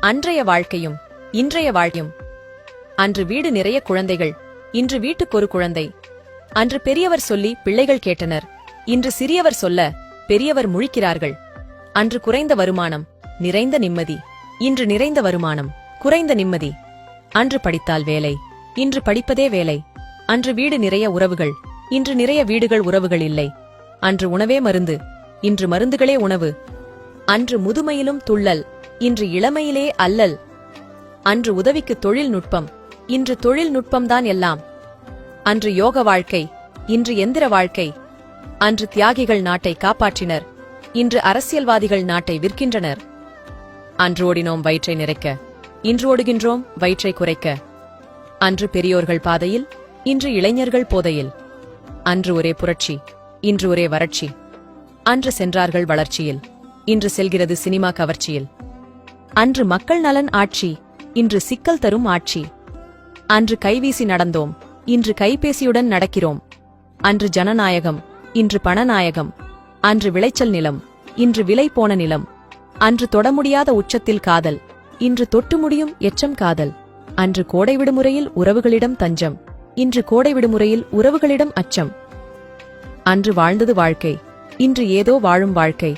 அன்றைய வாழ்க்கையும் இன்றைய வாழ்க்கையும். அன்று வீடு நிறைய குழந்தைகள், இன்று வீட்டுக்கொரு குழந்தை. அன்று பெரியவர் சொல்லி பிள்ளைகள் கேட்டனர், இன்று சிறியவர் சொல்ல பெரியவர் முழிக்கிறார்கள். அன்று குறைந்த வருமானம், நிறைந்த நிம்மதி. இன்று நிறைந்த வருமானம், குறைந்த நிம்மதி. அன்று படித்தால் வேலை, இன்று படிப்பதே வேலை. அன்று வீடு நிறைய உறவுகள், இன்று நிறைய வீடுகள் உறவுகள் இல்லை. அன்று உணவே மருந்து, இன்று மருந்துகளே உணவு. அன்று முதுமையிலும் துள்ளல், இன்று இளமையிலே அல்லல். அன்று உதவிக்கு தொழில்நுட்பம், இன்று தொழில்நுட்பம்தான் எல்லாம். அன்று யோக வாழ்க்கை, இன்று எந்திர வாழ்க்கை. அன்று தியாகிகள் நாட்டை காப்பாற்றினர், இன்று அரசியல்வாதிகள் நாட்டை விற்கின்றனர். அன்று ஓடினோம் வயிற்றை நிறைக்க, இன்று ஓடுகின்றோம் வயிற்றை குறைக்க. அன்று பெரியோர்கள் பாதையில், இன்று இளைஞர்கள் போதையில். அன்று ஒரே புரட்சி, இன்று ஒரே வறட்சி. அன்று சென்றார்கள் வளர்ச்சியில், இன்று செல்கிறது சினிமா கவர்ச்சியில். அன்று மக்கள் நலன் ஆட்சி, இன்று சிக்கல் தரும் ஆட்சி. அன்று கைவீசி நடந்தோம், இன்று கைபேசியுடன் நடக்கிறோம். அன்று ஜனநாயகம், இன்று பணநாயகம். அன்று விளைச்சல் நிலம், இன்று விலை போன நிலம். அன்று தொட முடியாத உச்சத்தில் காதல், இன்று தொட்டு முடியும் எச்சம் காதல். அன்று கோடை விடுமுறையில் உறவுகளிடம் தஞ்சம், இன்று கோடை விடுமுறையில் உறவுகளிடம் அச்சம். அன்று வாழ்ந்தது வாழ்க்கை, இன்று ஏதோ வாழும் வாழ்க்கை.